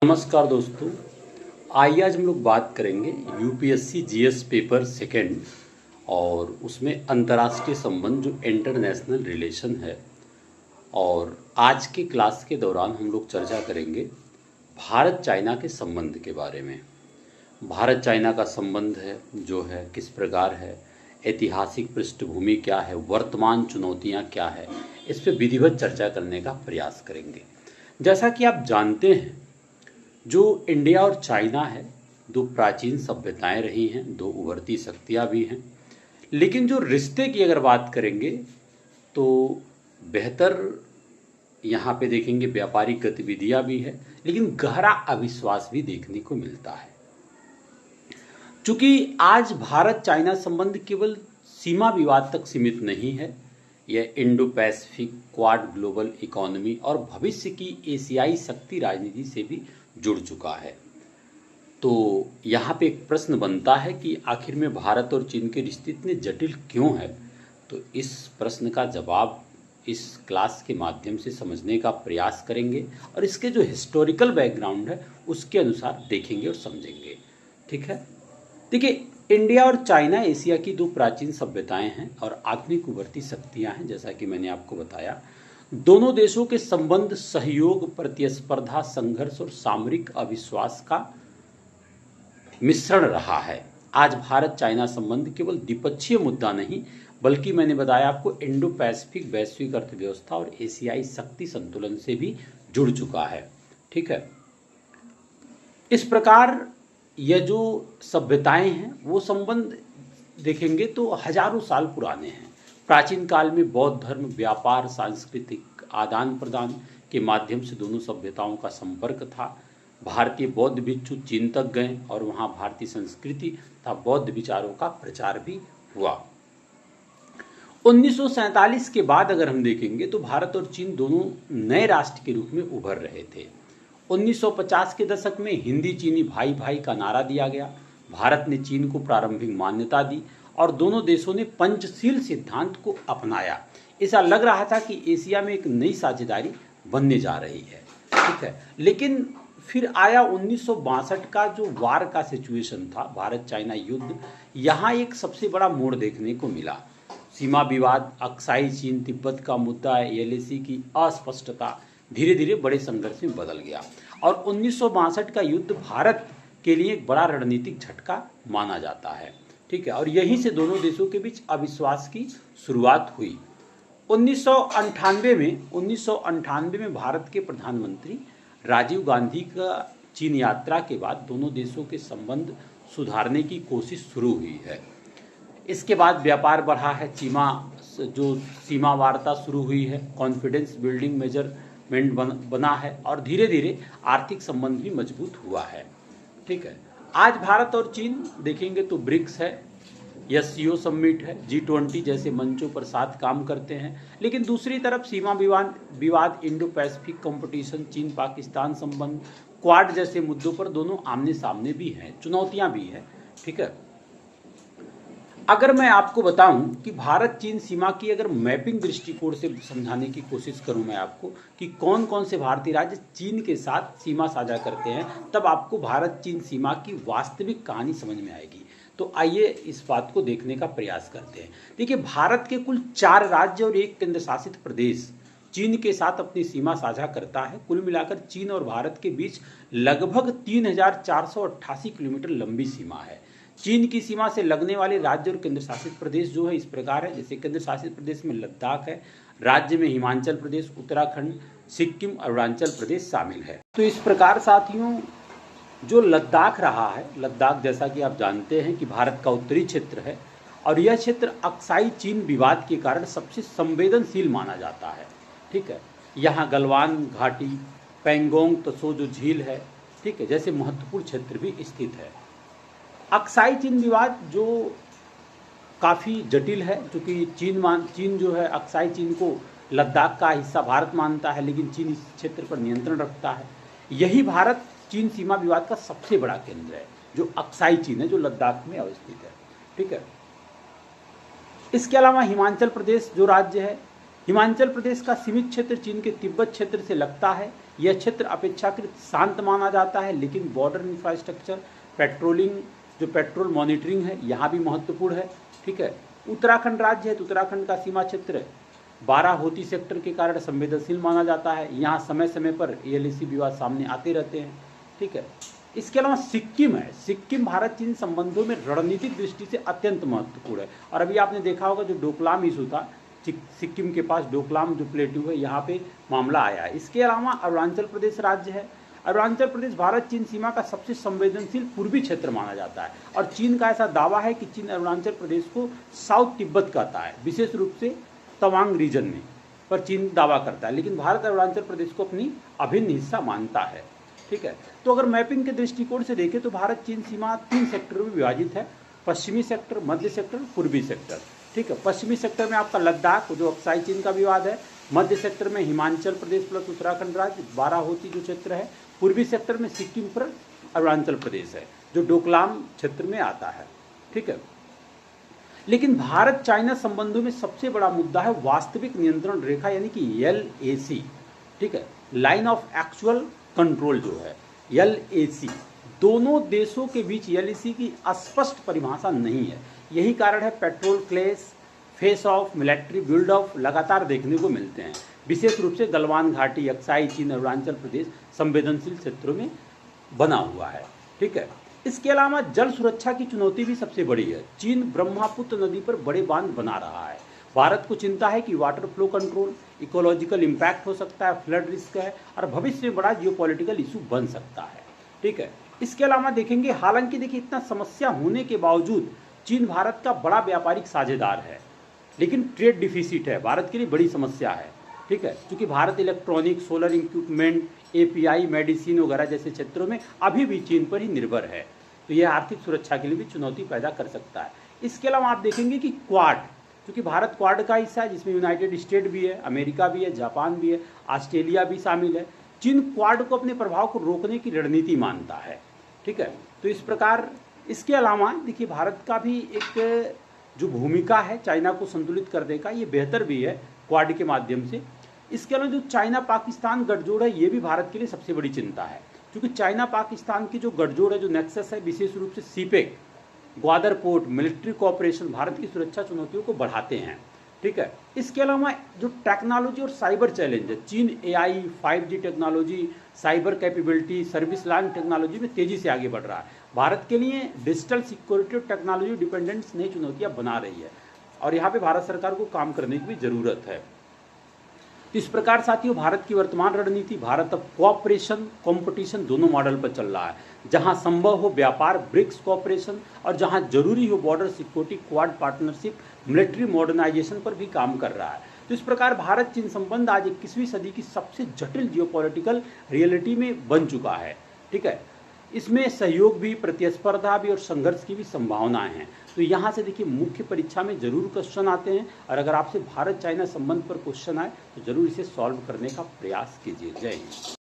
नमस्कार दोस्तों। आइए आज हम लोग बात करेंगे यूपीएससी जीएस पेपर सेकंड और उसमें अंतर्राष्ट्रीय संबंध जो इंटरनेशनल रिलेशन है। और आज के क्लास के दौरान हम लोग चर्चा करेंगे भारत चाइना के संबंध के बारे में। भारत चाइना का संबंध है जो है किस प्रकार है, ऐतिहासिक पृष्ठभूमि क्या है, वर्तमान चुनौतियां क्या है, इस पर विधिवत चर्चा करने का प्रयास करेंगे। जैसा कि आप जानते हैं, जो इंडिया और चाइना है, दो प्राचीन सभ्यताएं रही हैं, दो उभरती शक्तियां भी हैं। लेकिन जो रिश्ते की अगर बात करेंगे तो बेहतर यहाँ पे देखेंगे व्यापारिक गतिविधियां भी है, लेकिन गहरा अविश्वास भी देखने को मिलता है। चूंकि आज भारत चाइना संबंध केवल सीमा विवाद तक सीमित नहीं है, यह Indo Pacific, quad global economy और भविष्य की एशियाई शक्ति राजनीति से भी जुड़ चुका है। तो यहाँ पे एक प्रश्न बनता है कि आखिर में भारत और चीन के रिश्ते इतने जटिल क्यों है। तो इस प्रश्न का जवाब इस क्लास के माध्यम से समझने का प्रयास करेंगे और इसके जो हिस्टोरिकल बैकग्राउंड है उसके अनुसार देखेंगे और समझेंगे। ठीक है, देखिए, इंडिया और चाइना एशिया की दो प्राचीन सभ्यताएं हैं और आधुनिक उभरती शक्तियां हैं। जैसा कि मैंने आपको बताया, दोनों देशों के संबंध सहयोग, प्रतिस्पर्धा, संघर्ष और सामरिक अविश्वास का मिश्रण रहा है। आज भारत चाइना संबंध केवल द्विपक्षीय मुद्दा नहीं, बल्कि मैंने बताया आपको इंडो पैसिफिक, वैश्विक अर्थव्यवस्था और एशियाई शक्ति संतुलन से भी जुड़ चुका है। ठीक है, इस प्रकार यह जो सभ्यताएं हैं वो संबंध देखेंगे तो हजारों साल पुराने हैं। प्राचीन काल में बौद्ध धर्म, व्यापार, सांस्कृतिक आदान प्रदान के माध्यम से दोनों सभ्यताओं का संपर्क था। भारतीय बौद्ध भिक्षु चीन तक गए और वहां भारतीय संस्कृति तथा बौद्ध विचारों का प्रचार भी हुआ। 1947 के बाद अगर हम देखेंगे तो भारत और चीन दोनों नए राष्ट्र के रूप में उभर रहे थे। 1950 के दशक में हिंदी चीनी भाई भाई का नारा दिया गया। भारत ने चीन को प्रारंभिक मान्यता दी और दोनों देशों ने पंचशील सिद्धांत को अपनाया। ऐसा लग रहा था कि एशिया में एक नई साझेदारी बनने जा रही है। ठीक है, लेकिन फिर आया 1962 का जो वार का सिचुएशन था, भारत चाइना युद्ध। यहाँ एक सबसे बड़ा मोड़ देखने को मिला। सीमा विवाद, अक्साई चीन तिब्बत का मुद्दा, एलएसी की अस्पष्टता धीरे धीरे बड़े संघर्ष में बदल गया और 1962 का युद्ध भारत के लिए एक बड़ा रणनीतिक झटका माना जाता है। ठीक है, और यहीं से दोनों देशों के बीच अविश्वास की शुरुआत हुई। 1998 में भारत के प्रधानमंत्री राजीव गांधी का चीन यात्रा के बाद दोनों देशों के संबंध सुधारने की कोशिश शुरू हुई है। इसके बाद व्यापार बढ़ा है, सीमा वार्ता शुरू हुई है, कॉन्फिडेंस बिल्डिंग मेजरमेंट बना है और धीरे धीरे आर्थिक संबंध भी मजबूत हुआ है। ठीक है, आज भारत और चीन देखेंगे तो ब्रिक्स है, एससीओ समिट है, G20 जैसे मंचों पर साथ काम करते हैं। लेकिन दूसरी तरफ सीमा विवाद, इंडो पैसिफिक कंपटीशन, चीन पाकिस्तान संबंध, क्वाड जैसे मुद्दों पर दोनों आमने सामने भी हैं, चुनौतियां भी हैं। ठीक है, अगर मैं आपको बताऊं कि भारत चीन सीमा की अगर मैपिंग दृष्टिकोण से समझाने की कोशिश करूं मैं आपको कि कौन कौन से भारतीय राज्य चीन के साथ सीमा साझा करते हैं, तब आपको भारत चीन सीमा की वास्तविक कहानी समझ में आएगी। तो आइए इस बात को देखने का प्रयास करते हैं। देखिए, भारत के कुल 4 राज्य और 1 केंद्र शासित प्रदेश चीन के साथ अपनी सीमा साझा करता है। कुल मिलाकर चीन और भारत के बीच लगभग 3488 किलोमीटर लंबी सीमा है। चीन की सीमा से लगने वाले राज्य और केंद्र शासित प्रदेश जो है इस प्रकार है। जैसे केंद्र शासित प्रदेश में लद्दाख है, राज्य में हिमाचल प्रदेश, उत्तराखंड, सिक्किम, अरुणाचल प्रदेश शामिल है। तो इस प्रकार साथियों, जो लद्दाख रहा है, लद्दाख जैसा कि आप जानते हैं कि भारत का उत्तरी क्षेत्र है और यह क्षेत्र अक्साई चीन विवाद के कारण सबसे संवेदनशील माना जाता है। ठीक है, यहाँ गलवान घाटी, पैंगोंग त्सो जो झील है, ठीक है, जैसे महत्वपूर्ण क्षेत्र भी स्थित है। अक्साई चीन विवाद जो काफ़ी जटिल है, क्योंकि चीन जो है अक्साई चीन को लद्दाख का हिस्सा भारत मानता है, लेकिन चीन इस क्षेत्र पर नियंत्रण रखता है। यही भारत चीन सीमा विवाद का सबसे बड़ा केंद्र है, जो अक्साई चीन है, जो लद्दाख में अवस्थित है। ठीक है, इसके अलावा हिमाचल प्रदेश जो राज्य है, हिमाचल प्रदेश का सीमित क्षेत्र चीन के तिब्बत क्षेत्र से लगता है। यह क्षेत्र अपेक्षाकृत शांत माना जाता है, लेकिन बॉर्डर इंफ्रास्ट्रक्चर, जो पेट्रोल मॉनिटरिंग है यहाँ भी महत्वपूर्ण है। ठीक है, उत्तराखंड राज्य है तो उत्तराखंड का सीमा क्षेत्र बाराहोती सेक्टर के कारण संवेदनशील माना जाता है। यहाँ समय समय पर ALAC विवाद सामने आते रहते हैं। ठीक है, इसके अलावा सिक्किम है। सिक्किम भारत चीन संबंधों में रणनीतिक दृष्टि से अत्यंत महत्वपूर्ण है। और अभी आपने देखा होगा जो डोकलाम इशू था, सिक्किम के पास डोकलाम जो प्लेट्यू है यहाँ पे मामला आया है। इसके अलावा अरुणाचल प्रदेश राज्य है। अरुणाचल प्रदेश भारत चीन सीमा का सबसे संवेदनशील पूर्वी क्षेत्र माना जाता है और चीन का ऐसा दावा है कि चीन अरुणाचल प्रदेश को साउथ तिब्बत कहता है, विशेष रूप से तवांग रीजन में, पर चीन दावा करता है, लेकिन भारत अरुणाचल प्रदेश को अपनी अभिन्न हिस्सा मानता है। ठीक है, तो अगर मैपिंग के दृष्टिकोण से देखें तो भारत चीन सीमा 3 सेक्टरों में विभाजित है, पश्चिमी सेक्टर, मध्य सेक्टर, पूर्वी सेक्टर। ठीक है, पश्चिमी सेक्टर में आपका लद्दाख जो अक्साई चीन का विवाद है, मध्य सेक्टर में हिमाचल प्रदेश प्लस उत्तराखंड राज्य, बाराहोती जो क्षेत्र है, पूर्वी सेक्टर में सिक्किम पर अरुणाचल प्रदेश है जो डोकलाम क्षेत्र में आता है। ठीक है, लेकिन भारत चाइना संबंधों में सबसे बड़ा मुद्दा है वास्तविक नियंत्रण रेखा यानी कि LAC। ठीक है, लाइन ऑफ एक्चुअल कंट्रोल जो है LAC, दोनों देशों के बीच LAC की स्पष्ट परिभाषा नहीं है। यही कारण है पेट्रोल क्लेश, face of, military build of लगातार देखने को मिलते हैं, विशेष रूप से गलवान घाटी, अक्साई चीन, अरुणाचल प्रदेश संवेदनशील क्षेत्रों में बना हुआ है। ठीक है, इसके अलावा जल सुरक्षा की चुनौती भी सबसे बड़ी है। चीन ब्रह्मपुत्र नदी पर बड़े बांध बना रहा है। भारत को चिंता है कि water flow control, ecological impact हो सकता है, फ्लड रिस्क है और भविष्य में बड़ा जियोपॉलिटिकल इशू बन सकता है। ठीक है, इसके अलावा देखेंगे, हालांकि देखिए इतना समस्या होने के बावजूद चीन भारत का बड़ा व्यापारिक साझेदार है, लेकिन ट्रेड डिफिसिट है, भारत के लिए बड़ी समस्या है। ठीक है, क्योंकि Bharat electronic, solar equipment, API, medicine वगैरह जैसे क्षेत्रों में अभी भी चीन पर ही निर्भर है, तो यह आर्थिक सुरक्षा के लिए भी चुनौती पैदा कर सकता है। इसके अलावा आप देखेंगे कि क्वाड, क्योंकि भारत क्वाड का हिस्सा है जिसमें यूनाइटेड स्टेट भी है, अमेरिका भी है, जापान भी है, ऑस्ट्रेलिया भी शामिल है। चीन क्वाड को अपने प्रभाव को रोकने की रणनीति मानता है। ठीक है, तो इस प्रकार इसके अलावा देखिए भारत का भी एक जो भूमिका है चाइना को संतुलित करने का, ये बेहतर भी है क्वाड के माध्यम से। इसके अलावा जो चाइना पाकिस्तान गठजोड़ है ये भी भारत के लिए सबसे बड़ी चिंता है, क्योंकि चाइना पाकिस्तान की जो गठजोड़ है, जो नेक्सस है, विशेष रूप से CPEC, Gwadar port, military cooperation Bharat की सुरक्षा चुनौतियों को बढ़ाते हैं। ठीक है, इसके अलावा जो टेक्नोलॉजी और साइबर चैलेंज है, चीन AI, 5G technology, cyber capability, service line technology में तेजी से आगे बढ़ रहा है। भारत के लिए डिजिटल सिक्योरिटी और टेक्नोलॉजी डिपेंडेंस नई चुनौतियां बना रही है और यहाँ पे भारत सरकार को काम करने की भी जरूरत है। तो इस प्रकार साथियों, भारत की वर्तमान रणनीति, भारत अब कोऑपरेशन, कंपटीशन दोनों मॉडल पर चल रहा है। जहां संभव हो व्यापार, ब्रिक्स कोऑपरेशन, और जहां जरूरी हो border security, quad partnership, military modernisation पर भी काम कर रहा है। तो इस प्रकार भारत चीन संबंध आज 21वीं सदी की सबसे जटिल जियोपॉलिटिकल रियलिटी में बन चुका है। ठीक है, इसमें सहयोग भी, प्रतिस्पर्धा भी और संघर्ष की भी संभावनाएं हैं। तो यहाँ से देखिए मुख्य परीक्षा में जरूर क्वेश्चन आते हैं और अगर आपसे भारत चाइना संबंध पर क्वेश्चन आए तो जरूर इसे सॉल्व करने का प्रयास कीजिए। जय हिंद।